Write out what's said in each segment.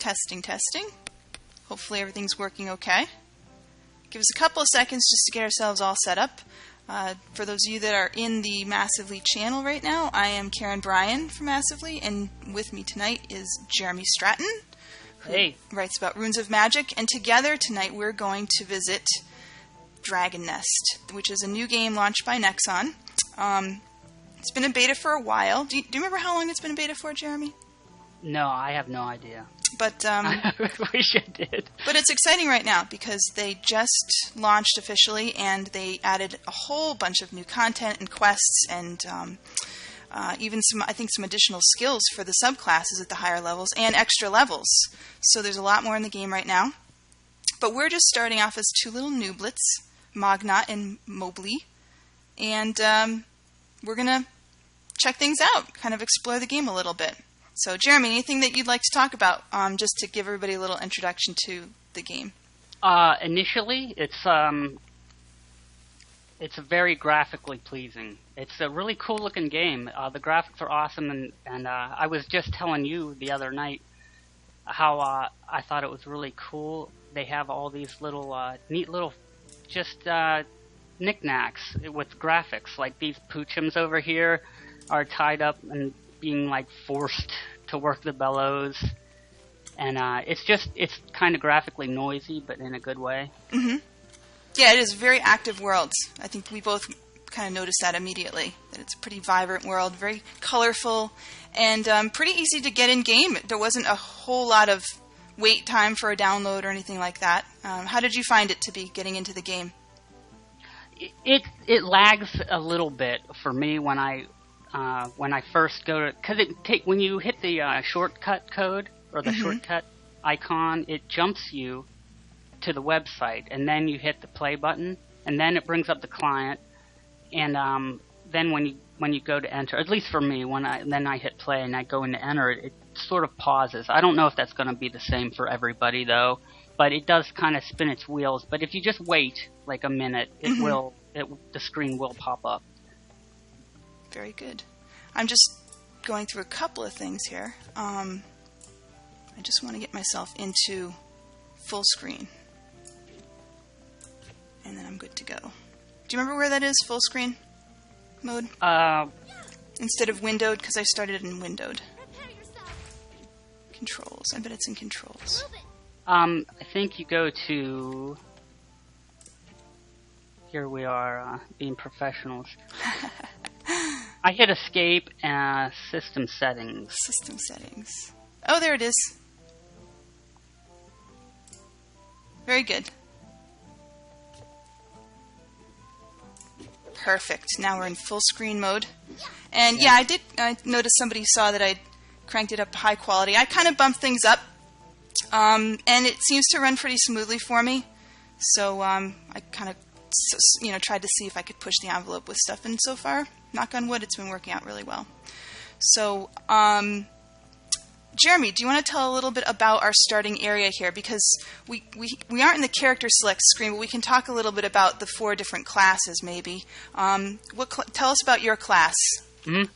Testing, testing. Hopefully everything's working okay. Give us a couple of seconds just to get ourselves all set up. For those of you that are in the Massively channel right now, I am Karen Bryan from Massively, and with me tonight is Jeremy Stratton, who writes about Runes of Magic, and together tonight we're going to visit Dragon Nest, which is a new game launched by Nexon. It's been in beta for a while. Do you remember how long it's been in beta for, Jeremy? No, I have no idea. But I wish I did. But it's exciting right now because they just launched officially, and they added a whole bunch of new content and quests, and even some additional skills for the subclasses at the higher levels and extra levels. So there's a lot more in the game right now. But we're just starting off as two little newblets, Magnat and Mobley, and we're gonna check things out, kind of explore the game a little bit. So, Jeremy, anything that you'd like to talk about, just to give everybody a little introduction to the game? Initially, it's very graphically pleasing. It's a really cool-looking game. The graphics are awesome, and I was just telling you the other night how I thought it was really cool. They have all these little neat little just knickknacks with graphics. Like these poochums over here are tied up and being like forced to work the bellows, and it's kind of graphically noisy, but in a good way. Mm-hmm. Yeah, it is a very active world. I think we both kind of noticed that immediately, that it's a pretty vibrant world, very colorful, and pretty easy to get in game. There wasn't a whole lot of wait time for a download or anything like that. How did you find it to be getting into the game? It lags a little bit for me when I first go to, because when you hit the shortcut code or the shortcut icon, it jumps you to the website, and then you hit the play button, and then it brings up the client, and then when you go to enter, at least for me, then I hit play and I go in to enter it, it sort of pauses. I don't know if that's going to be the same for everybody though, but it does kind of spin its wheels. But if you just wait like a minute, the screen will pop up. Very good. I'm just going through a couple of things here. I just want to get myself into full screen. And then I'm good to go. Do you remember where that is, full screen mode? Instead of windowed, because I started in windowed. Controls. I bet it's in controls. I think you go to... Here we are, being professionals. I hit escape and system settings. System settings. Oh, there it is. Very good. Perfect. Now we're in full screen mode. And yeah, I noticed somebody saw that I cranked it up to high quality. I kind of bumped things up. And it seems to run pretty smoothly for me. So I kind of tried to see if I could push the envelope with stuff, and so far, knock on wood, it's been working out really well. So, Jeremy, do you want to tell a little bit about our starting area here? Because we aren't in the character select screen, but we can talk a little bit about the 4 different classes, maybe. Tell us about your class. There's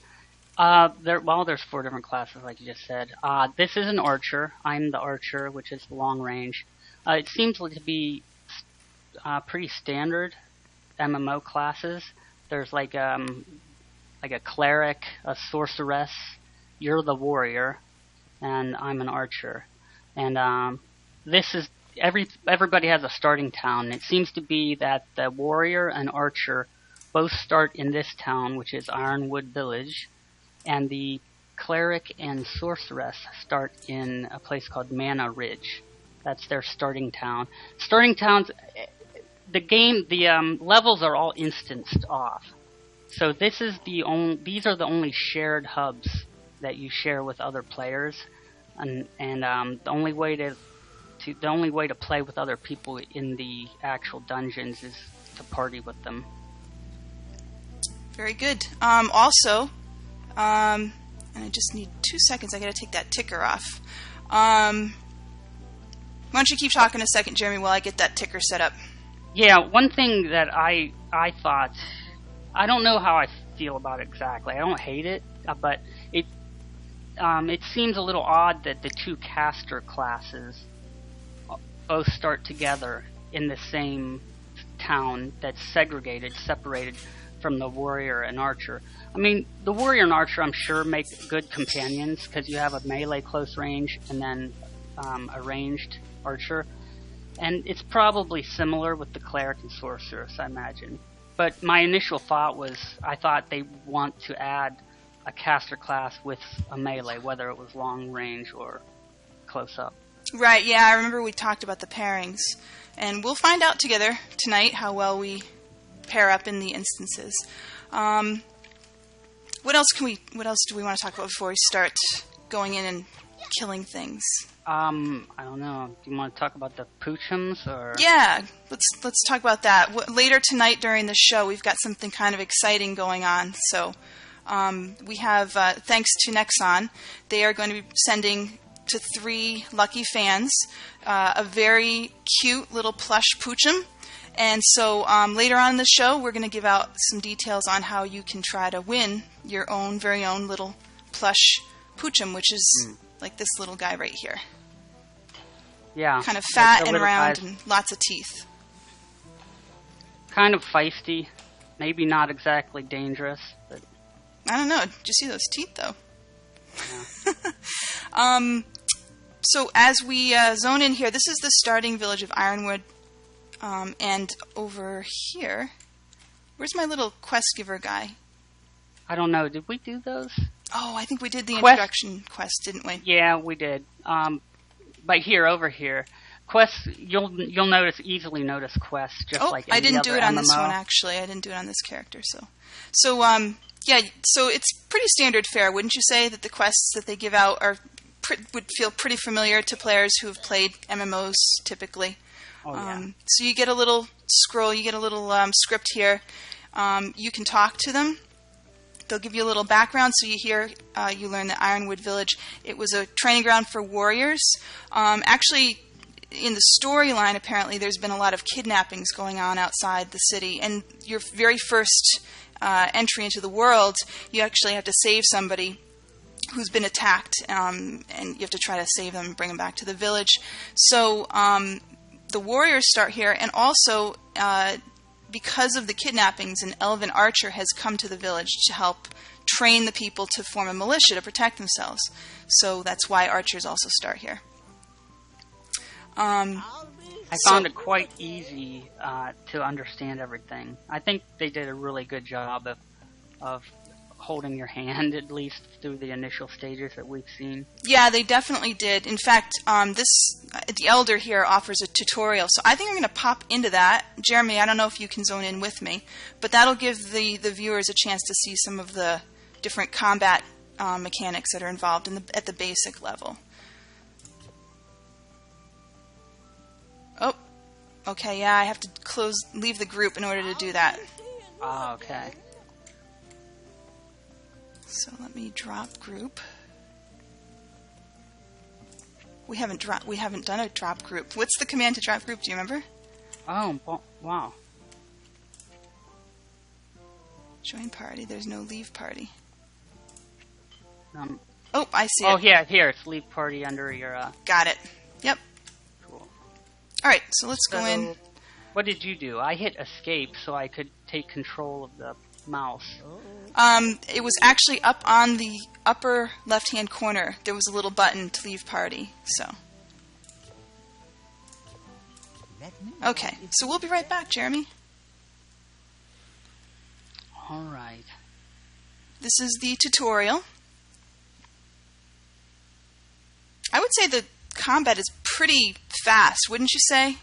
4 different classes, like you just said. This is an archer. I'm the archer, which is long range. It seems to be pretty standard MMO classes. There's like a cleric, a sorceress. You're the warrior, and I'm an archer. And this is everybody has a starting town. It seems to be that the warrior and archer both start in this town, which is Ironwood Village, and the cleric and sorceress start in a place called Mana Ridge. That's their starting town. Starting towns. The levels are all instanced off. So these are the only shared hubs that you share with other players, and the only way to play with other people in the actual dungeons is to party with them. Very good. Also, and I just need 2 seconds. I got to take that ticker off. Why don't you keep talking a second, Jeremy, while I get that ticker set up? Yeah, one thing that I thought, I don't know how I feel about it exactly. I don't hate it, but it seems a little odd that the two caster classes both start together in the same town that's separated from the warrior and archer. I mean, the warrior and archer, I'm sure, make good companions because you have a melee close range and then a ranged archer. And it's probably similar with the cleric and sorceress, I imagine. But my initial thought was, I thought they want to add a caster class with a melee, whether it was long range or close up. Right, yeah, I remember we talked about the pairings. And we'll find out together tonight how well we pair up in the instances. What else do we want to talk about before we start going in and killing things? I don't know. Do you want to talk about the poochums or? Yeah, let's talk about that. Later tonight during the show, we've got something kind of exciting going on. So we have, thanks to Nexon, they are going to be sending to 3 lucky fans a very cute little plush poochum. And so later on in the show, we're going to give out some details on how you can try to win your own very own little plush poochum, which is like this little guy right here. Yeah. Kind of fat and round and lots of teeth. Kind of feisty. Maybe not exactly dangerous, but... I don't know. Did you see those teeth, though? Yeah. So as we zone in here, this is the starting village of Ironwood. And over here... Where's my little quest giver guy? I don't know. Did we do those? Oh, I think we did the introduction quest, didn't we? Yeah, we did. But over here, quests, you'll easily notice quests just like any other MMO. I didn't do it on this one, actually. I didn't do it on this character, so yeah, so it's pretty standard fare, wouldn't you say, that the quests that they give out would feel pretty familiar to players who have played MMOs typically. Oh, yeah. So you get a little scroll, you get a little script here. You can talk to them. They'll give you a little background, so you learn that Ironwood Village, it was a training ground for warriors. Actually, in the storyline, apparently, there's been a lot of kidnappings going on outside the city, and your very first entry into the world, you actually have to save somebody who's been attacked, and you have to try to save them and bring them back to the village. So the warriors start here, and also... because of the kidnappings, an elven archer has come to the village to help train the people to form a militia to protect themselves. So that's why archers also start here. I found it quite easy to understand everything. I think they did a really good job of holding your hand, at least through the initial stages that we've seen. Yeah, they definitely did. In fact, the Elder here offers a tutorial, so I think I'm going to pop into that. Jeremy, I don't know if you can zone in with me, but that'll give the viewers a chance to see some of the different combat mechanics that are involved at the basic level. Oh, okay, yeah, I have to leave the group in order to do that. Oh, okay. So let me drop group. We haven't done a drop group. What's the command to drop group? Do you remember? Oh, wow. Join party. There's no leave party. Oh, I see it. Oh, yeah, here. It's leave party under your... Got it. Yep. Cool. All right, so let's go in. What did you do? I hit escape so I could take control of the mouse. It was actually up on the upper left-hand corner. There was a little button to leave party, so. Okay, so we'll be right back, Jeremy. All right. This is the tutorial. I would say the combat is pretty fast, wouldn't you say?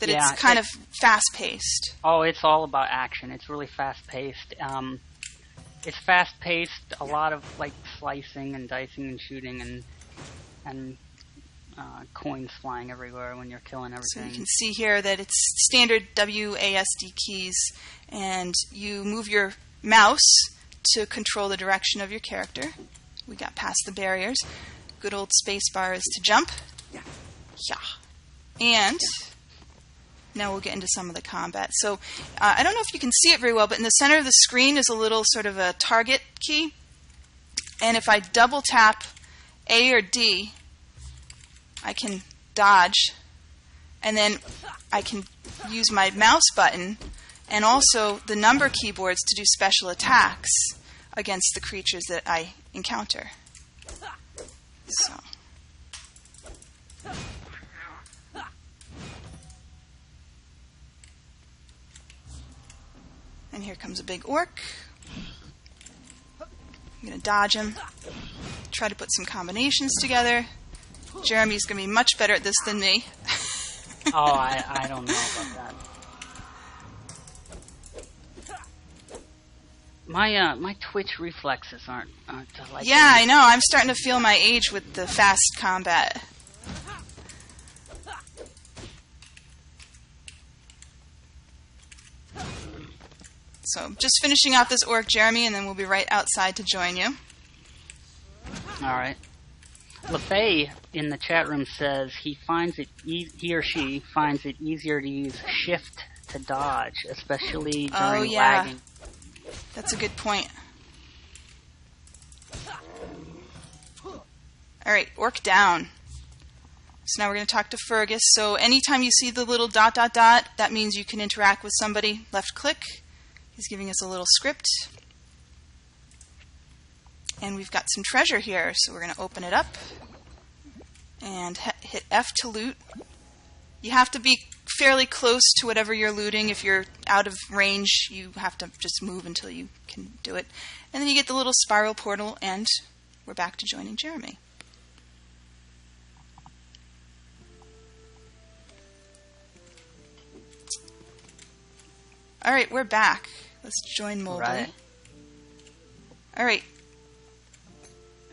That it's kind of fast-paced. Oh, it's all about action. It's really fast-paced. It's fast-paced, a lot of like slicing and dicing and shooting and coins flying everywhere when you're killing everything. So you can see here that it's standard WASD keys, and you move your mouse to control the direction of your character. We got past the barriers. Good old space bar is to jump. Yeah. And now we'll get into some of the combat. So I don't know if you can see it very well, but in the center of the screen is a little sort of a target key. And if I double tap A or D, I can dodge, and then I can use my mouse button and also the number keyboards to do special attacks against the creatures that I encounter. So. And here comes a big orc. I'm going to dodge him. Try to put some combinations together. Jeremy's going to be much better at this than me. Oh, I don't know about that. My Twitch reflexes aren't like. Yeah, I know. I'm starting to feel my age with the fast combat. So, just finishing off this orc, Jeremy, and then we'll be right outside to join you. Alright. LaFay in the chat room says he or she finds it easier to use shift to dodge, especially during lagging. That's a good point. Alright, orc down. So now we're going to talk to Fergus. So anytime you see the little ... that means you can interact with somebody. Left click. He's giving us a little script. And we've got some treasure here, so we're going to open it up. And hit F to loot. You have to be fairly close to whatever you're looting. If you're out of range, you have to just move until you can do it. And then you get the little spiral portal, and we're back to joining Jeremy. Alright, we're back. Let's join Mobley. Right. Alright.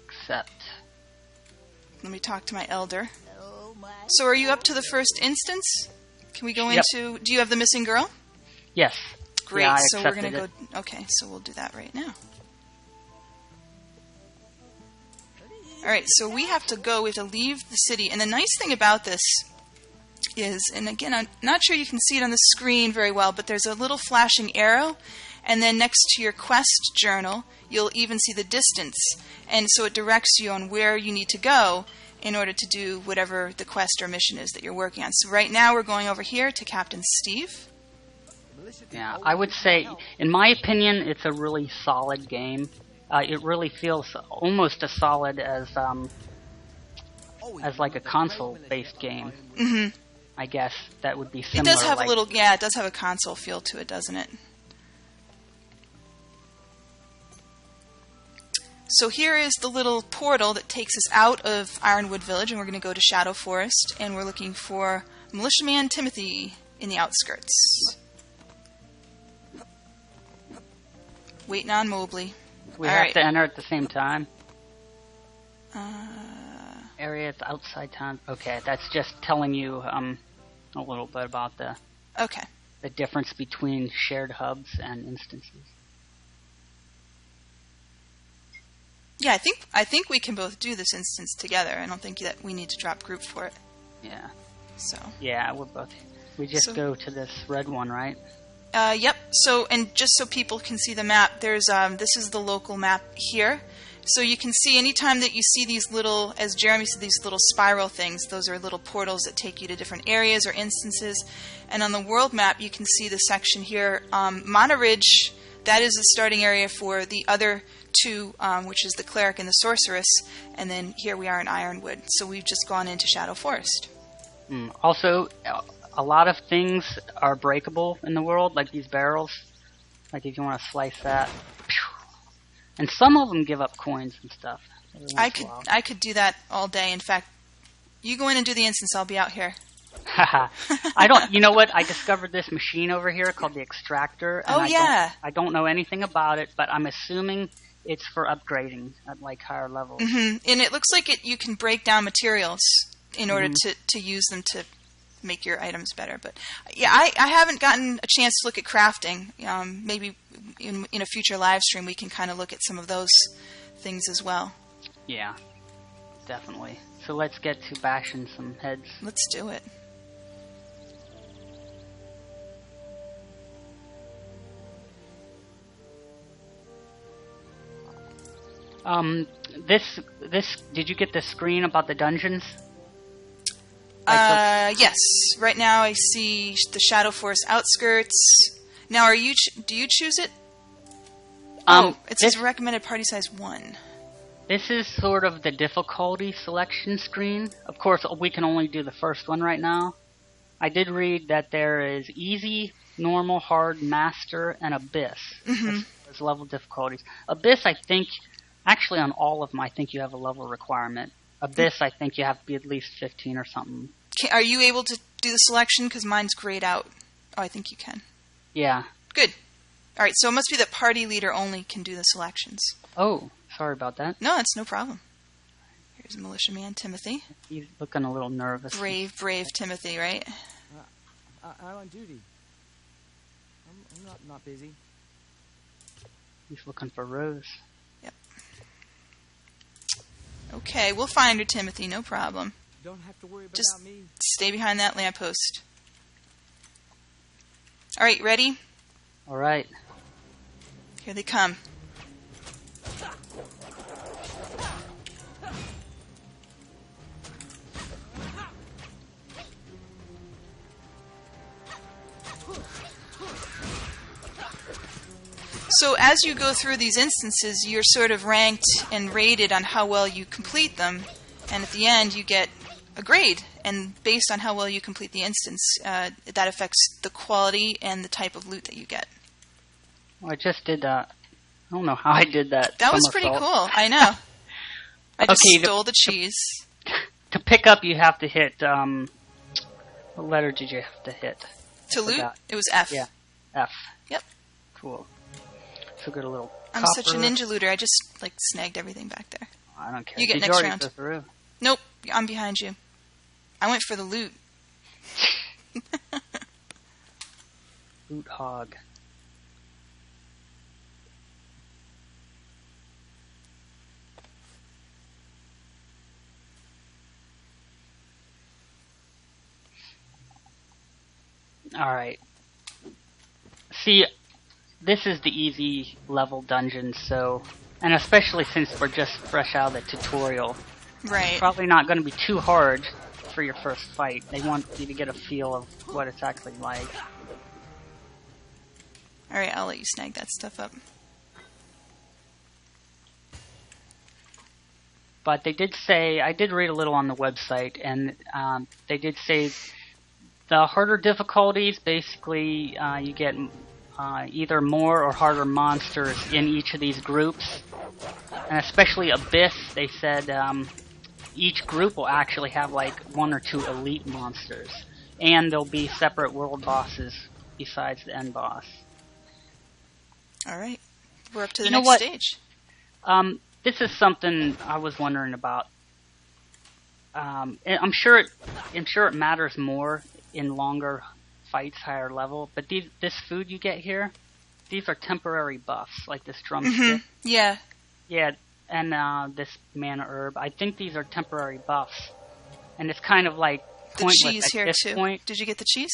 Accept. Let me talk to my elder. So are you up to the first instance? Can we go Yep. into... Do you have the missing girl? Yes. Great, Yeah, I so we're going to accepted go... Okay, so we'll do that right now. Alright, so we have to leave the city. And the nice thing about this is, and again, I'm not sure you can see it on the screen very well, but there's a little flashing arrow, and then next to your quest journal, you'll even see the distance. And so it directs you on where you need to go in order to do whatever the quest or mission is that you're working on. So right now we're going over here to Captain Steve. Yeah, I would say, in my opinion, it's a really solid game. It really feels almost as solid as like a console-based game. Mm-hmm. I guess that would be similar. It does have it does have a console feel to it, doesn't it? So here is the little portal that takes us out of Ironwood Village, and we're going to go to Shadow Forest, and we're looking for Militiaman Timothy in the outskirts. Waiting on Mobley. We have to enter at the same time. Area outside town. Okay, that's just telling you a little bit about the difference between shared hubs and instances. Yeah, I think we can both do this instance together. I don't think that we need to drop group for it. Yeah. So. Yeah, we just go to this red one, right? Yep. So, and just so people can see the map, there's this is the local map here. So you can see anytime that you see these little, as Jeremy said, these little spiral things, those are little portals that take you to different areas or instances. And on the world map, you can see the section here. Mana Ridge, that is the starting area for the other two, which is the Cleric and the Sorceress. And then here we are in Ironwood. So we've just gone into Shadow Forest. Also, a lot of things are breakable in the world, like these barrels. Like if you want to slice that. And some of them give up coins and stuff. I could do that all day. In fact, you go in and do the instance. I'll be out here. You know what? I discovered this machine over here called the Extractor. And I don't know anything about it, but I'm assuming it's for upgrading at like higher levels. Mm-hmm. And it looks like you can break down materials in order to use them to make your items better. But yeah, I haven't gotten a chance to look at crafting. Maybe in a future live stream we can kind of look at some of those things as well. Yeah, definitely. So let's get to bashing some heads. Let's do it. this. Did you get the screen about the dungeons? Yes. Right now I see the Shadow Forest outskirts. Now, do you choose it? It says recommended party size 1. This is sort of the difficulty selection screen. Of course, we can only do the first one right now. I did read that there is easy, normal, hard, master, and abyss. There's level difficulties. Abyss, I think, actually on all of them, I think you have a level requirement. Abyss, I think you have to be at least 15 or something. Are you able to do the selection? Because mine's grayed out. Oh, I think you can. Yeah. Good. All right, so it must be that party leader only can do the selections. Oh, sorry about that. No, it's no problem. Here's Militia Man Timothy. He's looking a little nervous. Brave Timothy, right? I'm on duty. I'm not busy. He's looking for Rose. Yep. Okay, we'll find her, Timothy. No problem. Don't have to worry about Just me. stay behind that lamppost. All right, ready? All right. Here they come. So as you go through these instances, you're sort of ranked and rated on how well you complete them, and at the end you get a grade, and based on how well you complete the instance, that affects the quality and the type of loot that you get. Well, I just did that. I don't know how I did that. That was pretty cool. I know. I just stole the cheese. To pick up, you have to hit. What letter did you have to hit? To loot? It was F. Yeah, F. Yep. Cool. So good a little. I'm copper. such a ninja looter. I just snagged everything back there. I don't care. You get did next you round. Go through? Nope. I'm behind you. I went for the loot. Loot hog. Alright. See, this is the easy level dungeon, so... And especially since we're just fresh out of the tutorial. Right. It's probably not going to be too hard for your first fight. They want you to get a feel of what it's actually like. Alright, I'll let you snag that stuff up. But they did say, I did read a little on the website, and they did say the harder difficulties, basically you get either more or harder monsters in each of these groups. And especially Abyss, they said each group will actually have like 1 or 2 elite monsters. And there'll be separate world bosses besides the end boss. Alright, we're up to the next stage. This is something I was wondering about. I'm sure it matters more in longer fights, higher level. But this food you get here, these are temporary buffs, like this drumstick. Mm-hmm. Yeah. Yeah, and this mana herb. I think these are temporary buffs, and it's kind of like pointless the cheese at here this too. point. Did you get the cheese?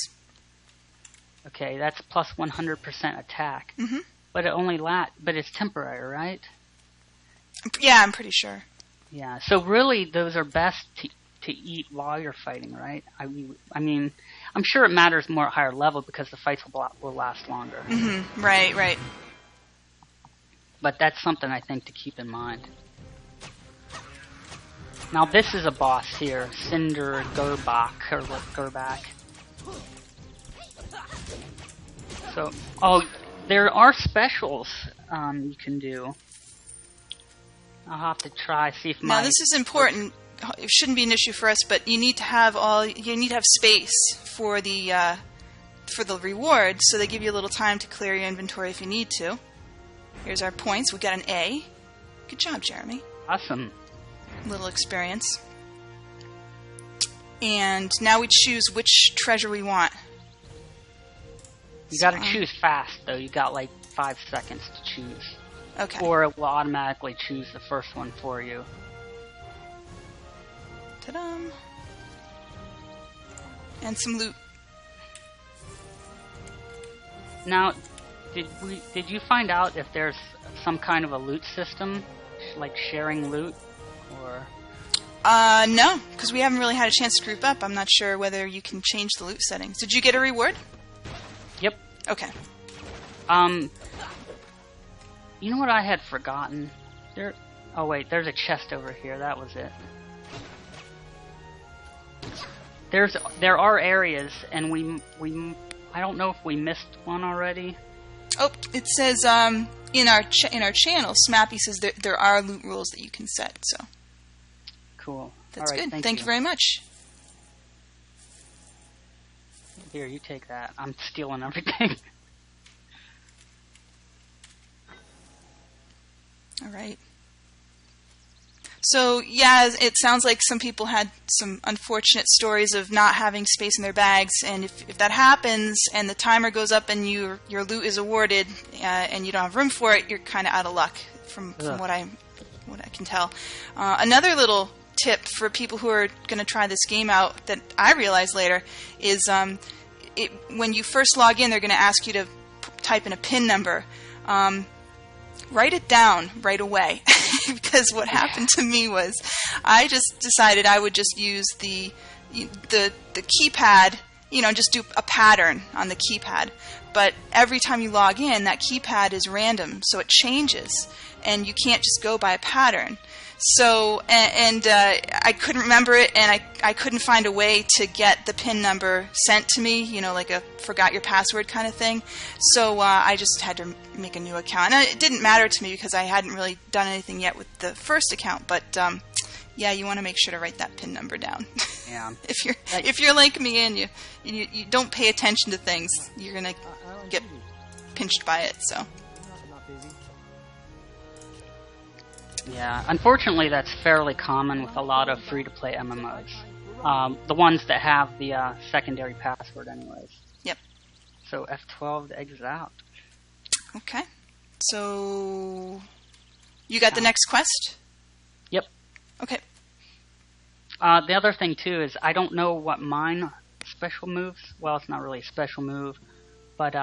Okay, that's plus 100% attack. Mm-hmm. But it only but it's temporary, right? Yeah, I'm pretty sure. Yeah, so really those are best to eat while you're fighting, right? I mean, I'm sure it matters more at higher level because the fights will last longer. Mm-hmm. Right. But that's something I think to keep in mind. Now this is a boss here, Cinder Gerbach. So, there are specials you can do. I'll have to try, see if Now this is important. It shouldn't be an issue for us, but you need to have space for the reward, so they give you a little time to clear your inventory if you need to. Here's our points. We got an A. Good job, Jeremy. Awesome. Little experience. And now we choose which treasure we want. You gotta choose fast, though. You got like 5 seconds to choose. Okay. Or it will automatically choose the first one for you. Ta-da! And some loot. Now, did you find out if there's some kind of a loot system? like sharing loot, or? No, because we haven't really had a chance to group up. I'm not sure whether you can change the loot settings. Did you get a reward? Yep. Okay. You know what I had forgotten? Oh wait, there's a chest over here. That was it. There are areas, and we I don't know if we missed one already. Oh, it says in our channel, Smappy says there are loot rules that you can set. So cool. That's all right, good. Thank you very much. Here, you take that. I'm stealing everything. All right. So, yeah, it sounds like some people had some unfortunate stories of not having space in their bags, and if that happens and the timer goes up and your loot is awarded and you don't have room for it, you're kind of out of luck from what I can tell. Another little tip for people who are going to try this game out that I realized later is when you first log in, they're going to ask you to type in a PIN number. Write it down right away, because what happened to me was I just decided I would just use the keypad, just do a pattern on the keypad. But every time you log in, that keypad is random, so it changes, and you can't just go by a pattern. So, I couldn't remember it, and I couldn't find a way to get the PIN number sent to me, like a forgot your password kind of thing. So I just had to make a new account. And it didn't matter to me because I hadn't really done anything yet with the first account. But yeah, you want to make sure to write that PIN number down. Yeah. if you're like me and you don't pay attention to things, you're gonna get pinched by it. So. Yeah, unfortunately that's fairly common with a lot of free-to-play MMOs. The ones that have the secondary password anyways. Yep. So F12 to exit out. Okay. So you got the next quest? Yep. Okay. The other thing too is I don't know what mine special moves. Well, it's not really a special move, but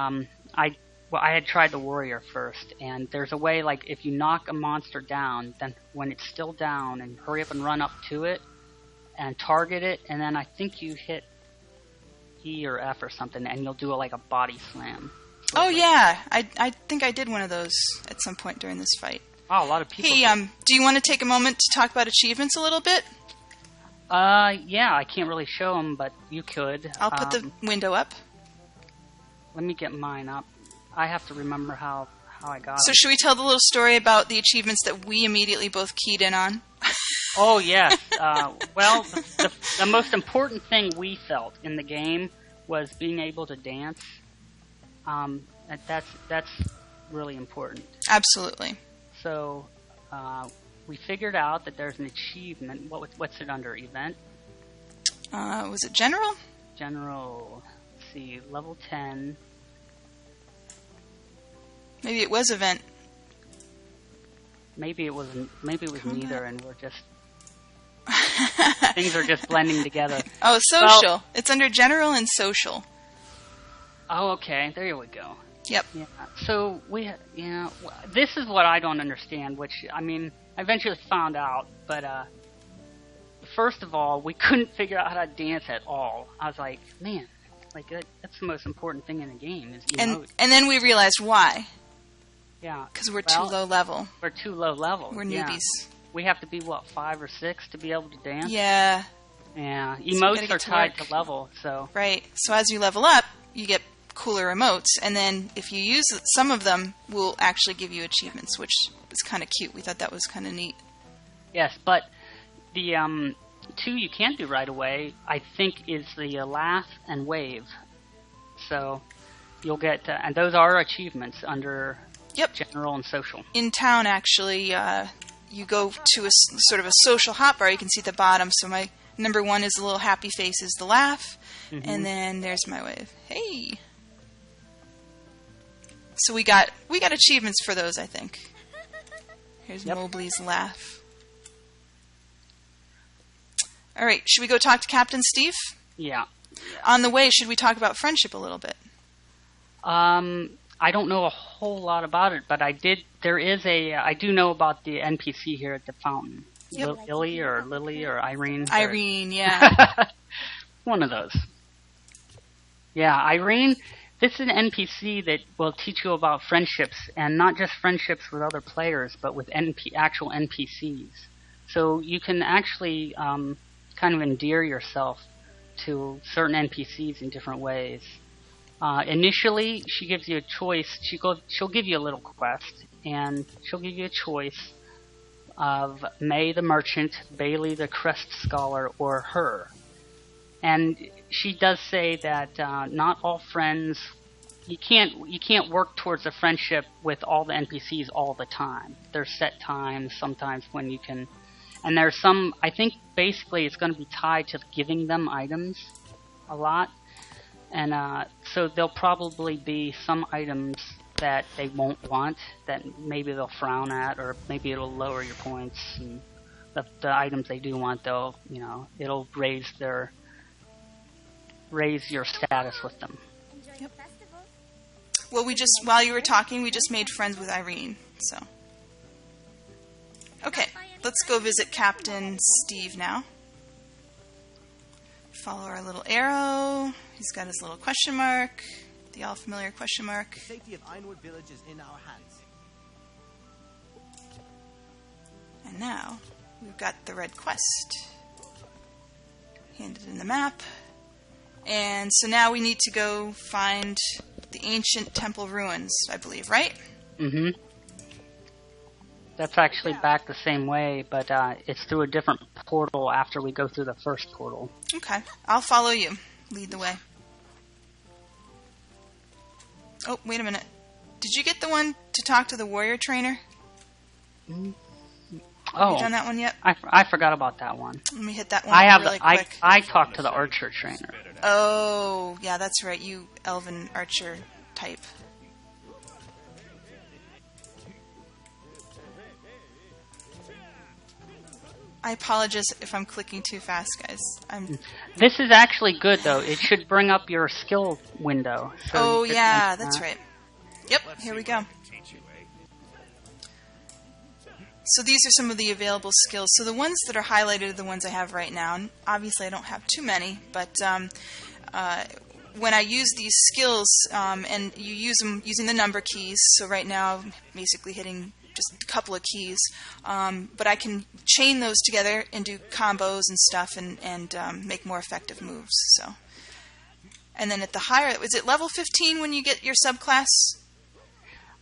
I had tried the warrior first, and there's a way, like, if you knock a monster down, then when it's still down, and hurry up and run up to it, and target it, and then I think you hit E or F or something, and you'll do like a body slam. So yeah, I think I did one of those at some point during this fight. Oh, a lot of people. Hey, do you want to take a moment to talk about achievements a little bit? Yeah, I can't really show them, but you could. I'll put the window up. Let me get mine up. I have to remember how I got So it. should we tell the little story about the achievements that we immediately both keyed in on? Oh, yes. Well, the most important thing we felt in the game was being able to dance. That's really important. Absolutely. So we figured out that there's an achievement. What's it under? Event? Was it general? General. Let's see. Level 10. Maybe it was event. Maybe it was neither, and we're just things are just blending together. Oh, social. Well, it's under general and social. Oh, okay. There we go. Yep. Yeah. So this is what I don't understand. Which I eventually found out. But first of all, we couldn't figure out how to dance at all. I was like, man, that's the most important thing in the game is emote. And then we realized why. Yeah. Because we're too low level. We're too low level. We're newbies. Yeah. We have to be, 5 or 6 to be able to dance? Yeah. Yeah. Emotes are tied to level, so... Right. So as you level up, you get cooler emotes, and then if you use some of them, we'll actually give you achievements, which is kind of cute. We thought that was kind of neat. Yes, but the 2 you can't do right away, I think, is the laugh and wave. So you'll get... and those are achievements under... Yep. General and social. In town, actually, you go to a sort of a social hotbar. You can see at the bottom. So my number 1 is the little happy face, is the laugh. Mm-hmm. And then there's my wave. Hey. So we got achievements for those, I think. Here's Mobley's laugh. All right, should we go talk to Captain Steve? Yeah. On the way, should we talk about friendship a little bit? I don't know a whole lot about it, but I do know about the NPC here at the fountain. Yep. Lily or Irene? Irene, yeah. One of those. Yeah, Irene, this is an NPC that will teach you about friendships, and not just friendships with other players, but with actual NPCs. So you can actually kind of endear yourself to certain NPCs in different ways. Initially, she gives you a choice. She'll give you a little quest, and she'll give you a choice of May the Merchant, Bailey the Crest Scholar, or her. And she does say that not all friends. You can't work towards a friendship with all the NPCs all the time. There's set times sometimes when you can, and there's some. I think basically it's going to be tied to giving them items a lot, and so there'll probably be some items that they won't want, that maybe they'll frown at, or maybe it'll lower your points. And the items they do want, though, it'll raise your status with them. Yep. Well, while you were talking, we just made friends with Irene, so. Okay, let's go visit Captain Steve now. Follow our little arrow. He's got his little question mark, the all familiar question mark. The safety of Ironwood Village is in our hands. And now, we've got the red quest. Handed in the map. And so now we need to go find the ancient temple ruins, I believe, right? Mm-hmm. That's actually back the same way, but it's through a different portal after we go through the first portal. Okay. I'll follow you. Lead the way. Oh, wait a minute. Did you get the one to talk to the warrior trainer? Mm-hmm. Have you done that one yet? I forgot about that one. Let me hit that one really quick. I talked to the archer trainer. Oh, yeah, that's right. You elven archer type. I apologize if I'm clicking too fast, guys. This is actually good, though. It should bring up your skill window. So yeah, that's right. Yep, here we go. So these are some of the available skills. So the ones that are highlighted are the ones I have right now. And obviously, I don't have too many, but when I use these skills, and you use them using the number keys, so right now I'm basically hitting just a couple of keys, but I can chain those together and do combos and stuff and make more effective moves. So, and then at the higher, is it level 15 when you get your subclass?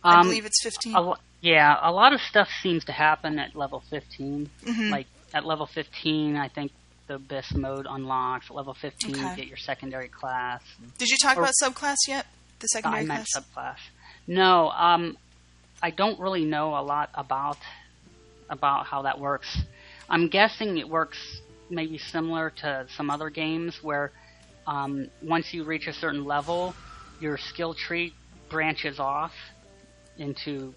I believe it's 15. Yeah, a lot of stuff seems to happen at level 15. Mm-hmm. Like, at level 15, I think the Abyss mode unlocks. At level 15, you get your secondary class. Did you talk about subclass yet? The secondary class? I meant subclass. No, I don't really know a lot about how that works. I'm guessing it works maybe similar to some other games where once you reach a certain level, your skill tree branches off into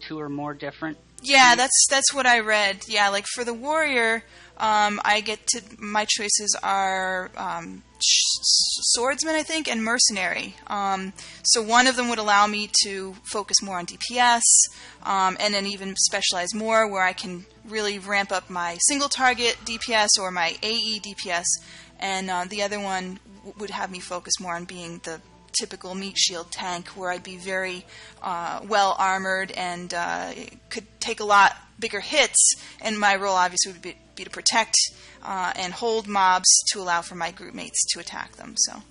two or more different. Yeah, that's what I read. Yeah, like for the warrior, my choices are swordsman, I think, and mercenary. So one of them would allow me to focus more on DPS, and then even specialize more, where I can really ramp up my single target DPS or my AE DPS, and the other one would have me focus more on being the typical meat shield tank, where I'd be very well armored and could take a lot bigger hits, and my role obviously would be to protect and hold mobs to allow for my group mates to attack them. So,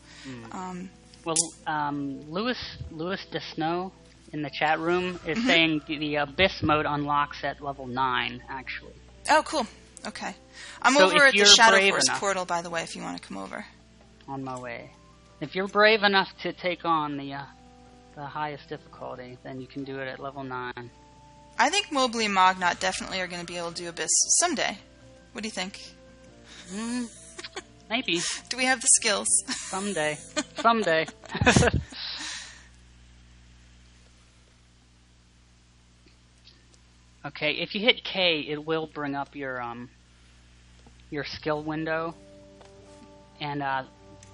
Louis DeSnow in the chat room is saying the Abyss mode unlocks at level 9, actually. Oh, cool. Okay, I'm over at the Shadow Force portal, by the way, if you want to come over. On my way. If you're brave enough to take on the highest difficulty, then you can do it at level 9. I think Mobley and Mognot definitely are going to be able to do Abyss someday. What do you think? Maybe. Do we have the skills? Someday. Someday. Okay, if you hit K, it will bring up your skill window, and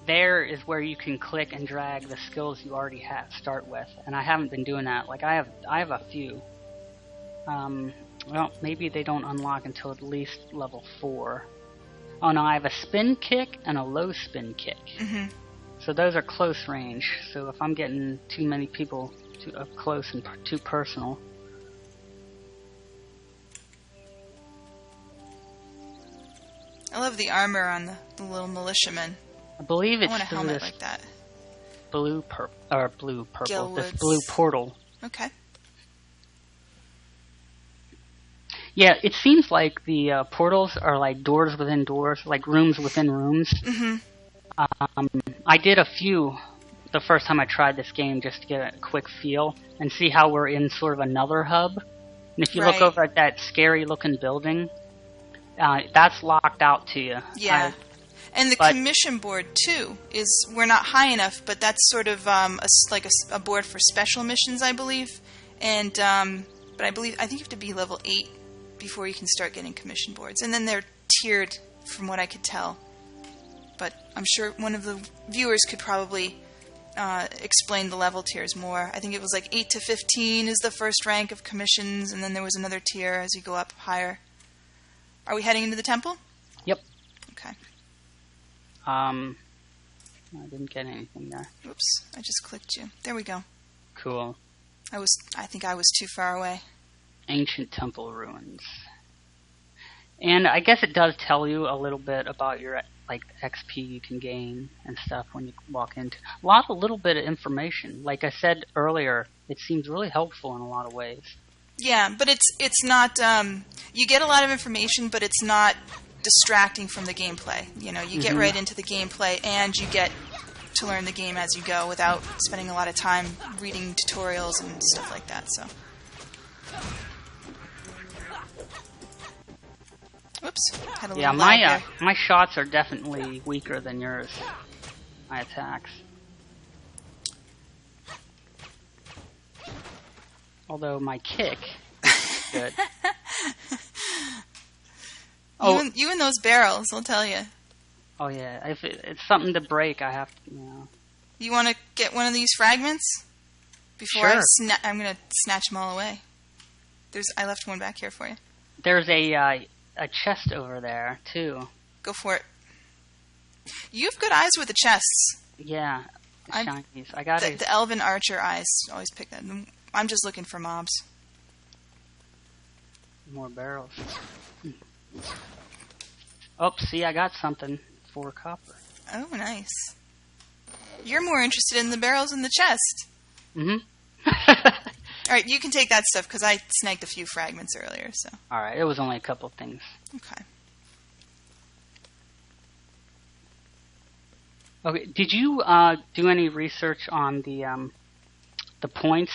there is where you can click and drag the skills you already start with, and I haven't been doing that. Like I have a few. Well, maybe they don't unlock until at least level 4. Oh no, I have a spin kick and a low spin kick. Mm-hmm. So those are close range. So if I'm getting too many people too up close and too personal. I love the armor on the little militiamen. I believe it's I want a through helmet this like that. blue purple. Gilwoods. This blue portal. Okay. Yeah, it seems like the portals are like doors within doors, like rooms within rooms. Mm-hmm. I did a few the first time I tried this game just to get a quick feel and see how we're in sort of another hub. And if you look over at that scary looking building, that's locked out to you. Yeah. And the commission board, too, is we're not high enough, but that's sort of a board for special missions, I believe. And but I think you have to be level 8 before you can start getting commission boards. And then they're tiered, from what I could tell. But I'm sure one of the viewers could probably explain the level tiers more. I think it was like 8 to 15 is the first rank of commissions, and then there was another tier as you go up higher. Are we heading into the temple? Yep. Okay. I didn't get anything there. Oops, I just clicked you. There we go. Cool. I think I was too far away. Ancient temple ruins. And I guess it does tell you a little bit about your like XP you can gain and stuff when you walk into a little bit of information. Like I said earlier, it seems really helpful in a lot of ways. Yeah, but it's not. You get a lot of information, but it's not distracting from the gameplay. You know, you get right into the gameplay, and you get to learn the game as you go without spending a lot of time reading tutorials and stuff like that. So, whoops, had a little lag there. My shots are definitely weaker than yours. My attacks. Although my kick is good. You and those barrels, I'll tell you. Oh yeah, if it's something to break, I have to. You want to get one of these fragments before Sure. I'm going to snatch them all away. I left one back here for you. There's a chest over there too. Go for it. You have good eyes with the chests. Yeah, shinies. I got the elven archer eyes. Always pick that. I'm just looking for mobs. More barrels. Oh, see, I got something. 4 copper. Oh, nice. You're more interested in the barrels in the chest. Mm-hmm. All right, you can take that stuff because I snagged a few fragments earlier. So. All right, it was only a couple things. Okay. Okay, did you do any research on the points?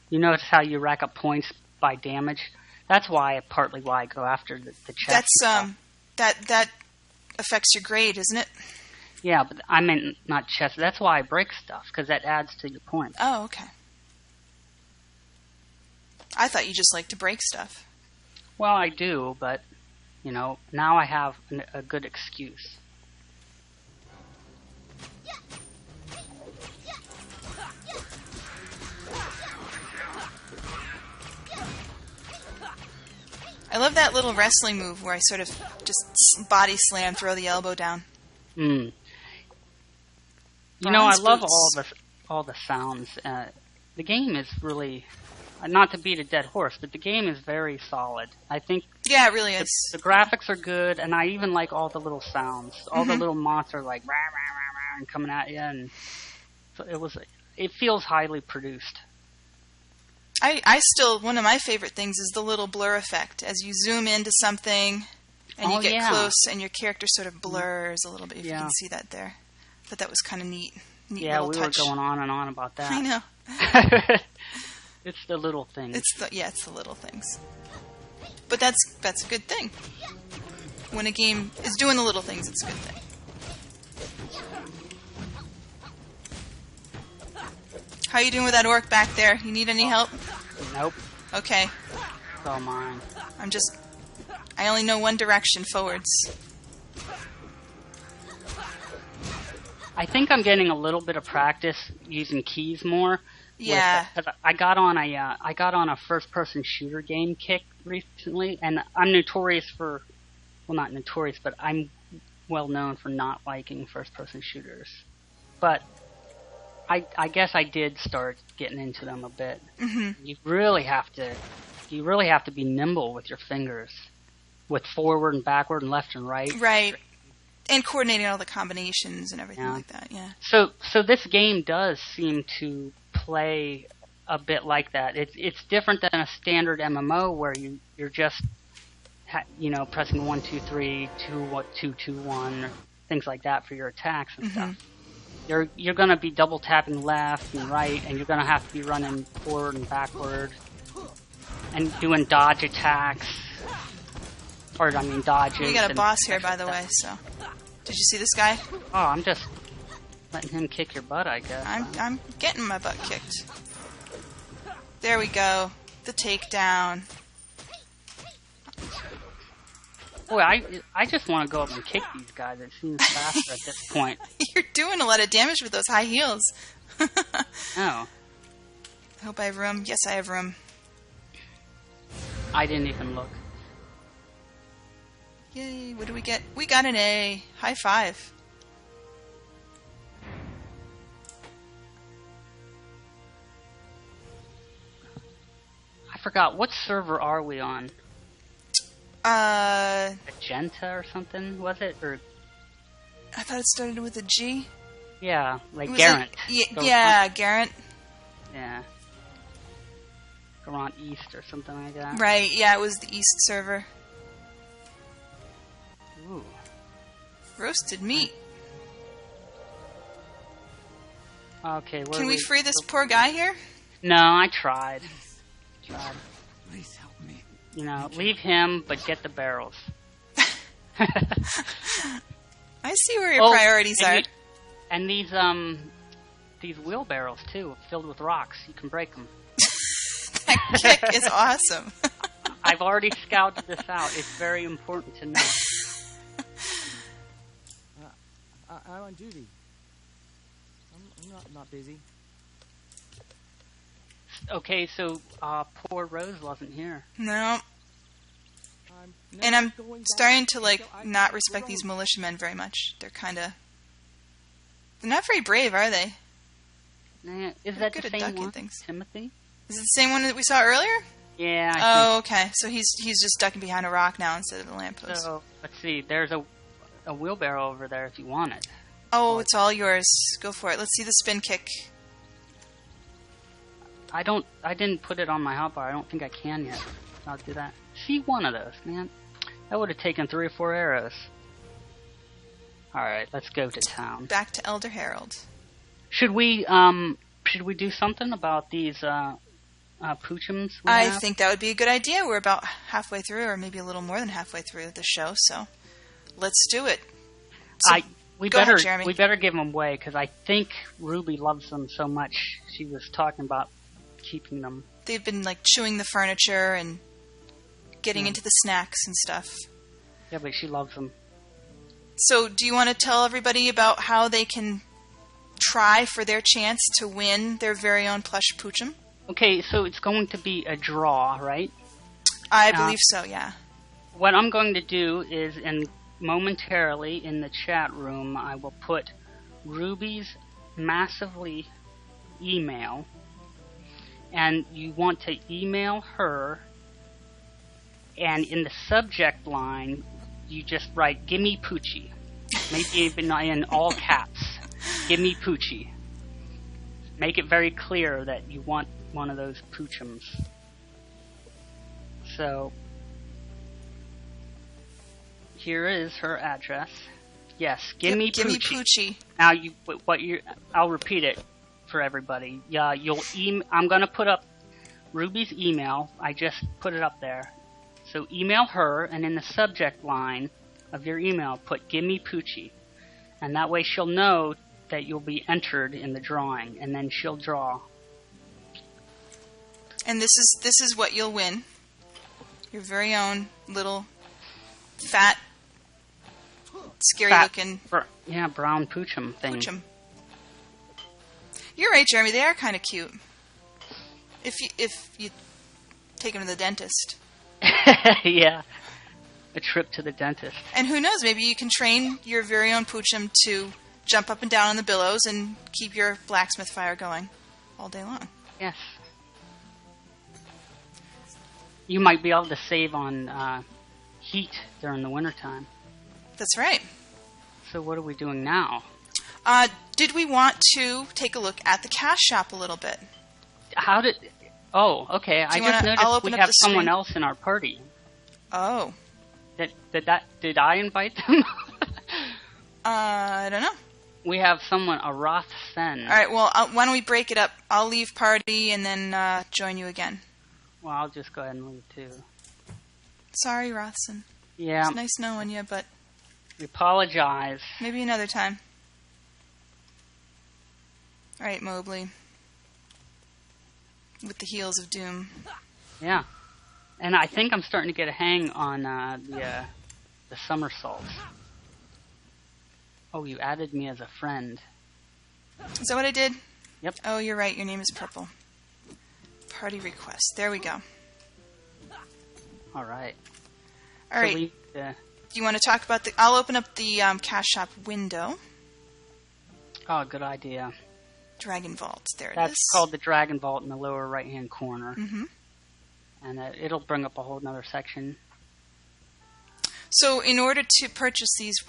You notice how you rack up points by damage? That's partly why I go after the chest. That's that affects your grade, isn't it? Yeah, but I meant not chest. That's why I break stuff, because that adds to your points. Oh, okay. I thought you just like to break stuff. Well, I do, but now I have a good excuse. I love that little wrestling move where I sort of just body slam, throw the elbow down. I love all the sounds. The game is really, not to beat a dead horse, but the game is very solid. I think. Yeah, it really is. The graphics are good, and I even like all the little sounds. All the little monsters like rah, rah, rah, rah, and coming at you, and so it feels highly produced. One of my favorite things is the little blur effect. As you zoom into something and you get close and your character sort of blurs a little bit, if you can see that there. But that was kind of neat. Yeah, we were going on and on about that. I know. It's the little things. It's the little things. But that's a good thing. When a game is doing the little things, it's a good thing. How you doing with that orc back there? You need any help? Nope. Okay. It's all mine. I only know one direction, forwards. I think I'm getting a little bit of practice using keys more. Yeah. Because I got on a first-person shooter game kick recently, and I'm notorious for, well, not notorious, but I'm well known for not liking first-person shooters. But I guess I did start getting into them a bit. Mm-hmm. You really have to be nimble with your fingers, with forward and backward and left and right. Right. And coordinating all the combinations and everything like that, yeah. So this game does seem to play a bit like that. It's different than a standard MMO where you're just pressing 1, 2, 3, 2, 2, 1, or things like that for your attacks and stuff. You're going to be double tapping left and right, and you're going to have to be running forward and backward and doing dodge attacks. Or, I mean, dodges. We got a boss here, by the way, so... Did you see this guy? Oh, I'm just letting him kick your butt, I guess. I'm getting my butt kicked. There we go. The takedown. Boy, I just want to go up and kick these guys. It seems faster at this point. You're doing a lot of damage with those high heels. Oh. I hope I have room. Yes, I have room. I didn't even look. Yay, what do we get? We got an A. High five. I forgot. What server are we on? Magenta or something, was it? Or I thought it started with a G. Yeah, like Garant. Yeah, Garant. Yeah. Garant East or something like that. Right, yeah, it was the East server. Ooh. Roasted meat. Okay, can we free this poor guy here? No, I tried. Please help me. Leave him, but get the barrels. I see where your priorities are. And these wheelbarrows too, filled with rocks. You can break them. That kick is awesome. I've already scouted this out. It's very important to know. I'm on duty. I'm not busy. Okay, so poor Rose wasn't here. No. And I'm starting to not respect these militiamen very much. They're not very brave, are they? Is that the same one, Timothy? Is it the same one that we saw earlier? Yeah. Oh, okay. So he's just ducking behind a rock now instead of the lamppost. So let's see. There's a wheelbarrow over there if you want it. Oh, it's all yours. Go for it. Let's see the spin kick. I didn't put it on my hotbar. I don't think I can yet. I'll do that. See one of those, man. That would have taken 3 or 4 arrows. Alright, let's go to town. Back to Elder Harold. Should we do something about these poochums? I think that would be a good idea. We're about halfway through, or maybe a little more than halfway through the show, so let's do it. So, we go ahead, Jeremy. We better give them away, because I think Ruby loves them so much. She was talking about keeping them. They've been chewing the furniture and getting into the snacks and stuff. Yeah, but she loves them. So do you want to tell everybody about how they can try for their chance to win their very own plush poochum? Okay, so it's going to be a draw, right? I believe so, yeah. What I'm going to do is, momentarily in the chat room, I will put Ruby's massively email, and you want to email her, and in the subject line, you just write, "Gimme Poochie." Maybe even in all caps. "Gimme Poochie." Make it very clear that you want one of those poochums. So, here is her address. Yes, gimme Poochie. Now, I'll repeat it for everybody. Yeah, I'm gonna put up Ruby's email. I just put it up there. So email her, and in the subject line of your email, put "Gimme Poochie," and that way she'll know that you'll be entered in the drawing, and then she'll draw. And this is what you'll win: your very own little fat scary Fat, looking brown poochum thing. poochum. You're right, Jeremy. They are kind of cute. If you take them to the dentist. Yeah. A trip to the dentist. And who knows, maybe you can train your very own poochum to jump up and down on the billows and keep your blacksmith fire going all day long. Yes. You might be able to save on heat during the wintertime. That's right. So what are we doing now? Did we want to take a look at the cash shop a little bit? Oh, okay. I just noticed we have someone else in our party. Oh. Did I invite them? I don't know. We have someone, a Roth Sen. All right, well, why don't we break it up? I'll leave party and then join you again. Well, I'll just go ahead and leave too. Sorry, Rothson. Yeah. It's nice knowing you, but... We apologize. Maybe another time. All right, Mobley. With the heels of doom. Yeah. And I think I'm starting to get a hang on the somersaults. Oh, you added me as a friend. Is that what I did? Yep. Oh, you're right. Your name is Purple. Party request. There we go. All right. All right. Do you want to talk about the... I'll open up the cash shop window. Oh, good idea. Dragon Vault. There it is. That's called the Dragon Vault in the lower right-hand corner. Mm-hmm. And it'll bring up a whole other section. So in order to purchase these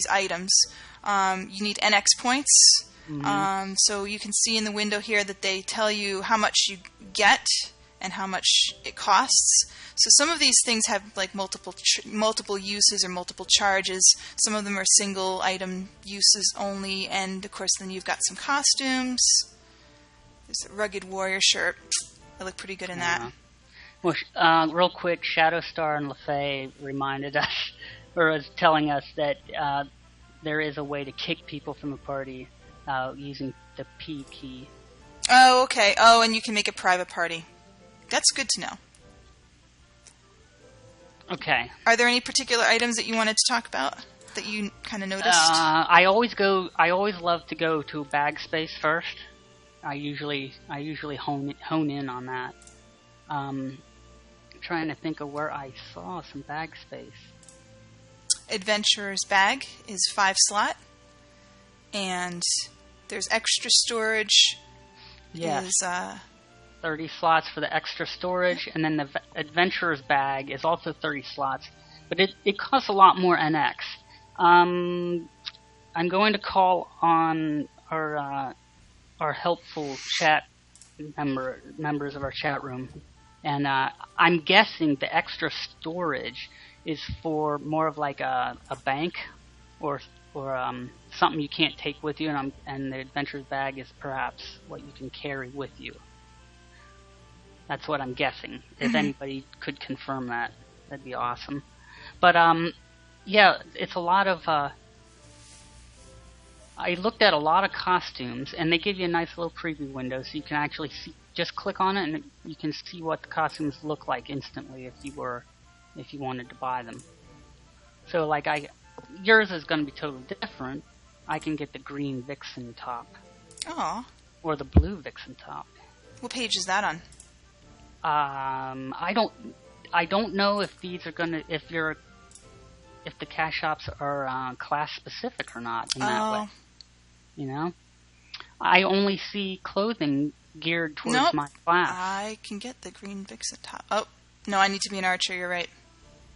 items, you need NX points. Mm-hmm. So you can see in the window here that they tell you how much you get and how much it costs. So some of these things have like multiple uses or multiple charges. Some of them are single item uses only, and of course then you've got some costumes. There's a rugged warrior shirt. I look pretty good in that. Well, real quick, Shadowstar and LaFay reminded us, or was telling us that there is a way to kick people from a party using the P key. Oh, okay. Oh, and you can make a private party. That's good to know. Okay. Are there any particular items that you wanted to talk about that you kind of noticed? I always love to go to bag space first. I usually hone in on that. Trying to think of where I saw some bag space. Adventurer's bag is 5 slot, and there's extra storage. Yes. Is 30 slots for the extra storage, and then the Adventurer's bag is also 30 slots, but it costs a lot more NX. I'm going to call on our helpful chat members of our chat room, and I'm guessing the extra storage is for more of like a bank or something you can't take with you, and the Adventurer's bag is perhaps what you can carry with you. That's what I'm guessing. If anybody could confirm that, that'd be awesome. But yeah, it's a lot of. I looked at a lot of costumes, and they give you a nice little preview window, so you can actually see. Just click on it, and you can see what the costumes look like instantly if you wanted to buy them. So, like, yours is going to be totally different. I can get the green Vixen top. Aw. Or the blue Vixen top. What page is that on? I don't know if these are gonna if the cash shops are class specific or not in that way. You know, I only see clothing geared towards my class. I can get the green Vixen top. Oh no, I need to be an archer. You're right,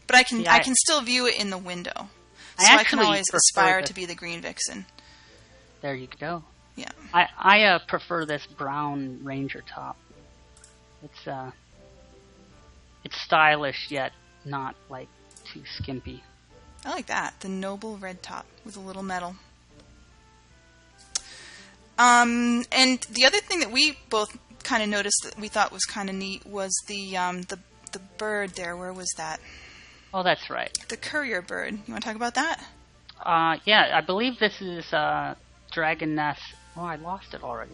but I can still view it in the window, so I can always aspire to be the green Vixen. There you go. Yeah, I prefer this brown Ranger top. It's stylish yet not like too skimpy. I like that. The noble red top with a little metal. And the other thing that we both kind of noticed that we thought was kind of neat was the bird there. Where was that? Oh, that's right. The courier bird. You want to talk about that? Yeah, I believe this is Dragon Nest. Oh, I lost it already.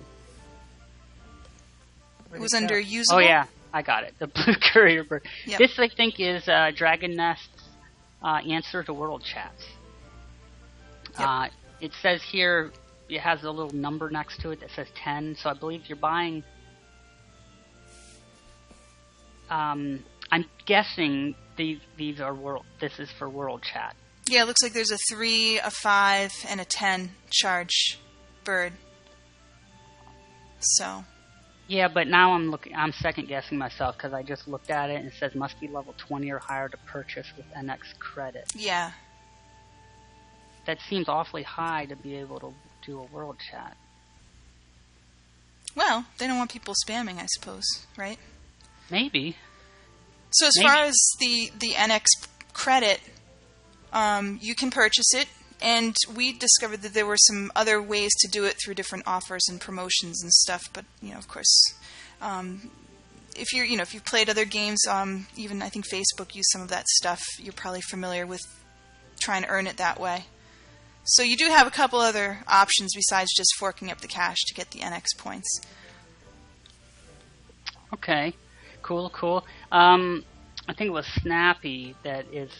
It was under usable. Oh yeah, I got it. The blue courier bird. Yep. This I think is Dragon Nest's answer to world chats. Yep. It says here, it has a little number next to it that says 10, so I believe you're buying... I'm guessing these are this is for world chat. Yeah, it looks like there's a 3, a 5, and a 10 charge bird. So... Yeah, but now I'm second guessing myself because I just looked at it and it says must be level 20 or higher to purchase with NX credit. Yeah. That seems awfully high to be able to do a world chat. Well, they don't want people spamming, I suppose, right? Maybe. So as far as the NX credit, you can purchase it. And we discovered that there were some other ways to do it through different offers and promotions and stuff. But of course, if you've played other games, even I think Facebook used some of that stuff. You're probably familiar with trying to earn it that way. So you do have a couple other options besides just forking up the cash to get the NX points. Okay, cool. I think it was Snappy that is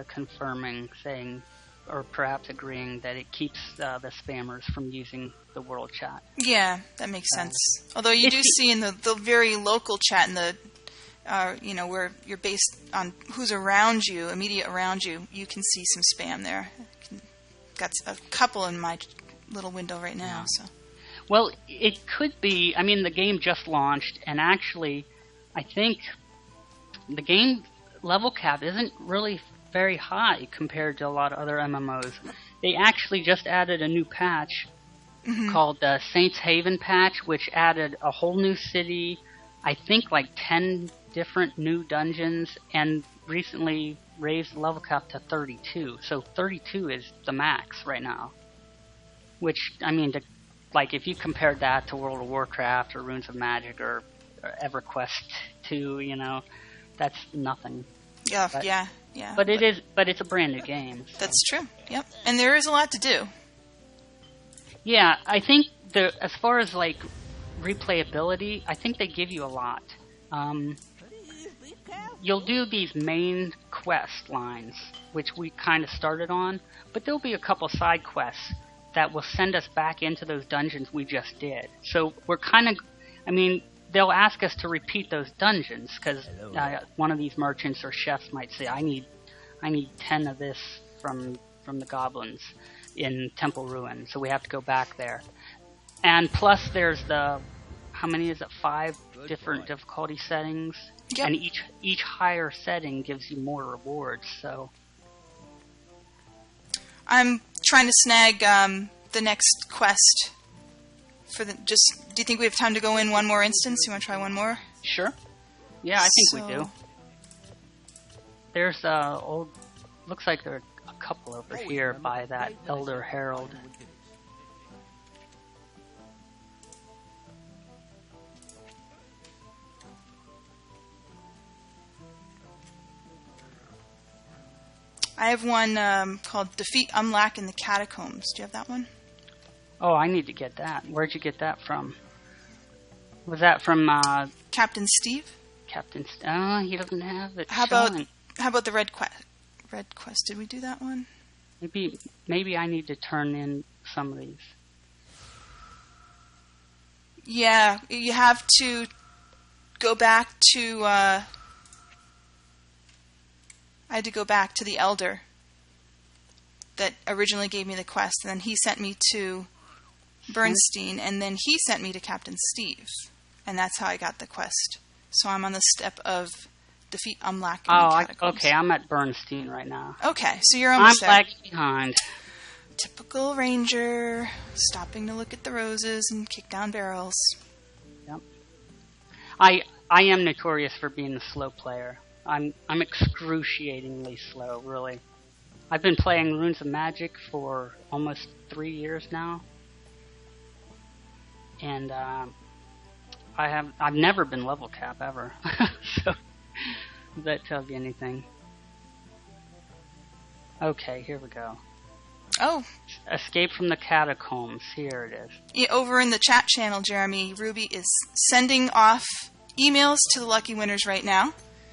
confirming, saying, or perhaps agreeing that it keeps the spammers from using the world chat. Yeah, that makes sense. Although you do see in the very local chat in the, where you're based on who's around you, immediate around you, you can see some spam there. Got a couple in my little window right now. So. Well, it could be. I mean, the game just launched, and actually, I think the game level cap isn't really very high compared to a lot of other MMOs. They actually just added a new patch called the Saints Haven patch, which added a whole new city, I think like 10 different new dungeons, and recently raised the level cap to 32. So 32 is the max right now. Which, I mean, if you compared that to World of Warcraft or Runes of Magic or EverQuest 2, that's nothing. Yeah. But it's a brand new game. So. That's true. Yep. And there is a lot to do. Yeah, I think as far as like replayability, I think they give you a lot. You'll do these main quest lines, which we kind of started on, but there'll be a couple side quests that will send us back into those dungeons we just did. So we're they'll ask us to repeat those dungeons because one of these merchants or chefs might say, I need 10 of this from the goblins in Temple Ruin, so we have to go back there. And plus there's how many is it? 5 different difficulty settings. Yep. And each higher setting gives you more rewards. So I'm trying to snag the next quest for do you think we have time to go in one more instance? You want to try one more? Sure. Yeah, I think we do. There's looks like there are a couple over here by that Elder Herald. I have one called Defeat Umlac in the Catacombs. Do you have that one? Oh, I need to get that. Where'd you get that from? Was that from Captain Steve? Oh, he doesn't have it. How about the Red Quest? Red Quest. Did we do that one? Maybe I need to turn in some of these. Yeah, you have to go back to. I had to go back to the Elder that originally gave me the quest, and then he sent me to Bernstein, and then he sent me to Captain Steve, and that's how I got the quest. So I'm on the step of Defeat Umlac in the Catacombs. Okay, I'm at Bernstein right now. Okay, so you're almost there. I'm lagging behind. Typical ranger, stopping to look at the roses and kick down barrels. Yep. I am notorious for being a slow player. I'm excruciatingly slow, really. I've been playing Runes of Magic for almost 3 years now. And I've never been level cap ever. So if that tells you anything. Okay, here we go. Oh. Escape from the Catacombs. Here it is. Yeah, over in the chat channel, Jeremy, Ruby is sending off emails to the lucky winners right now.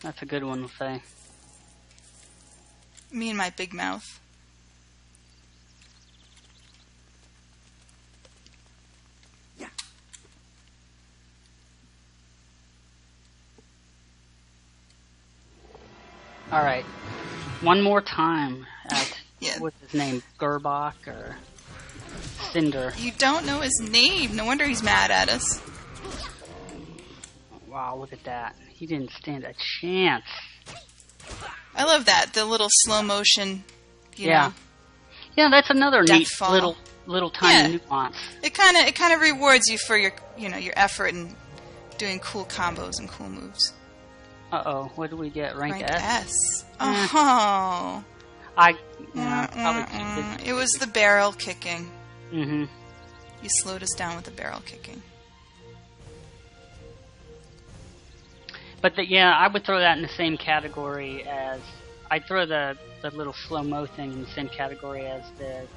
That's a good one to say. Me and my big mouth. All right. One more time at, Yeah. what's his name, Gerbach or Cinder. You don't know his name. No wonder he's mad at us. Wow, look at that. He didn't stand a chance. I love that. The little slow motion, you Yeah. know. Yeah, that's another Death neat fall. little tiny Yeah. nuance. It kind of rewards you for your effort in doing cool combos and cool moves. Uh-oh, what did we get? Rank Rank S? S. Oh. Probably should It was the barrel kicking. Mm-hmm. You slowed us down with the barrel kicking. But yeah, I would throw that in the same category as... I'd throw the little slow-mo thing in the same category as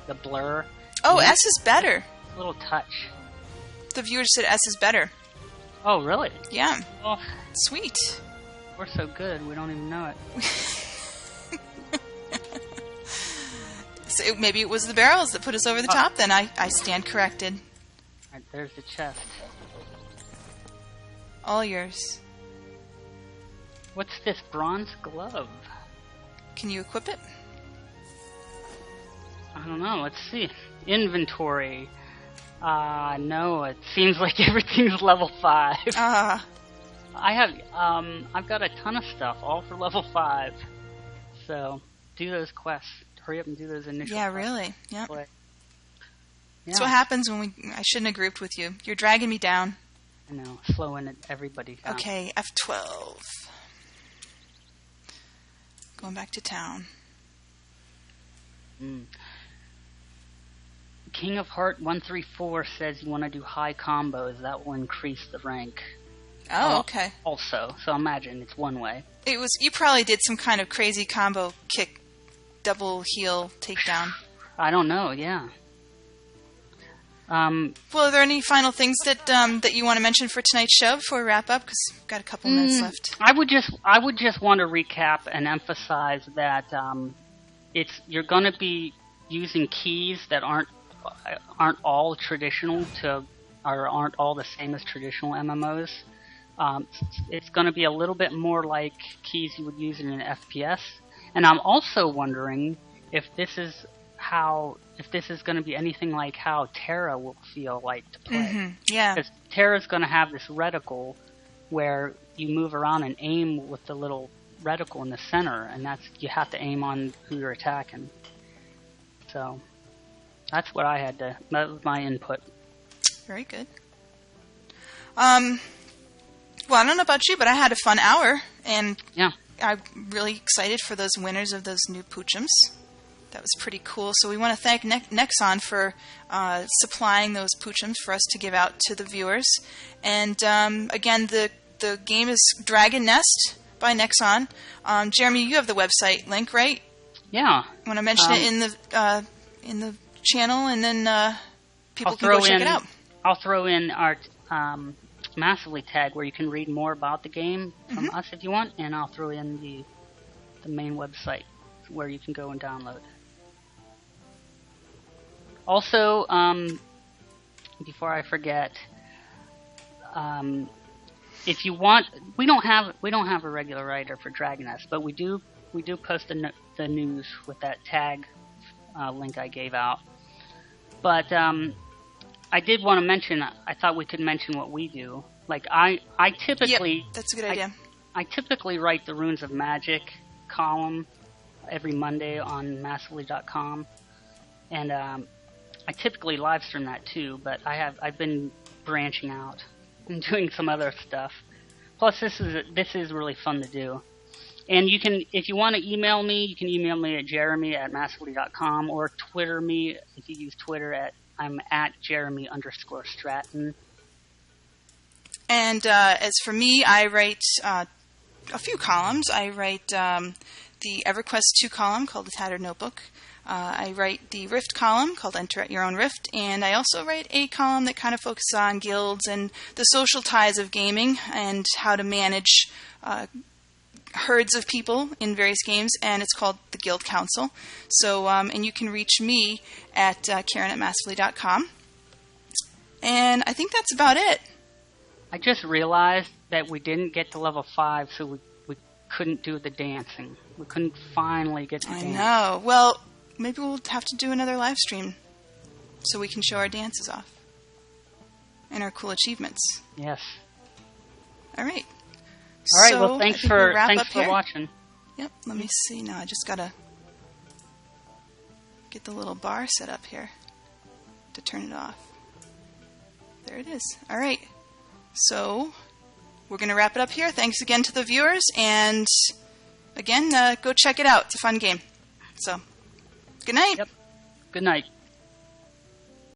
the blur. Oh, S is better. Little touch. The viewers said S is better. Oh, really? Yeah. Oh, Sweet. we're so good, we don't even know it. So maybe it was the barrels that put us over the top then. I stand corrected. Right, there's the chest. All yours. What's this bronze glove? Can you equip it? I don't know, let's see. Inventory. No, it seems like everything's level 5. Ah. I've got a ton of stuff, all for level 5. So, do those quests. Hurry up and do those initial Yeah, quests. really. Yeah. Yeah. That's what happens when I shouldn't have grouped with you. You're dragging me down. I know, slowing everybody down. Okay, F12. Going back to town. King of Heart 134 says you want to do high combos. That will increase the rank. Oh, okay. Also, so imagine it's one way. You probably did some kind of crazy combo kick, double heel takedown. I don't know, yeah. Well, are there any final things that you want to mention for tonight's show before we wrap up? Because we've got a couple minutes left. I would just want to recap and emphasize that you're going to be using keys that aren't all traditional or aren't all the same as traditional MMOs. It's going to be a little bit more like keys you would use in an FPS. And I'm also wondering if this is going to be anything like how Terra will feel like to play. Mm-hmm. Yeah. Because Terra's going to have this reticle where you move around and aim with the little reticle in the center, and you have to aim on who you're attacking. So that's what that was my input. Very good. Well, I don't know about you, but I had a fun hour, and Yeah. I'm really excited for those winners of those new Poochums. That was pretty cool. So we want to thank Nexon for supplying those Poochums for us to give out to the viewers. And again, the game is Dragon Nest by Nexon. Jeremy, you have the website link, right? Yeah. Want to mention it in the channel, and then people can go check it out. I'll throw in our Massively tag where you can read more about the game from us if you want, and I'll throw in the main website where you can go and download. Also, before I forget, if you want, we don't have a regular writer for Dragon Nest, but we do post the news with that tag link I gave out. But I did want to mention, I thought we could mention what we do. Like, I typically... Yep, that's a good idea. I typically write the Runes of Magic column every Monday on massively.com. And I typically live stream that too, but I've been branching out and doing some other stuff. Plus, this is really fun to do. And you can, if you want to email me, you can email me at jeremy@massively.com or Twitter me if you use Twitter I'm at Jeremy_Stratton. And as for me, I write a few columns. I write the EverQuest 2 column called The Tattered Notebook. I write the Rift column called Enter at Your Own Rift. And I also write a column that kind of focuses on guilds and the social ties of gaming and how to manage herds of people in various games, and it's called the Guild Council. So, and you can reach me at Karen@massively.com. And I think that's about it. I just realized that we didn't get to level 5, so we couldn't do the dancing. We couldn't finally get to dance. I know. Well, maybe we'll have to do another live stream so we can show our dances off. And our cool achievements. Yes. All right. All right, So, well, thanks for watching. Yep, let me see now. I just got to get the little bar set up here to turn it off. There it is. All right. So, we're going to wrap it up here. Thanks again to the viewers, and again, go check it out. It's a fun game. So, good night. Yep. Good night.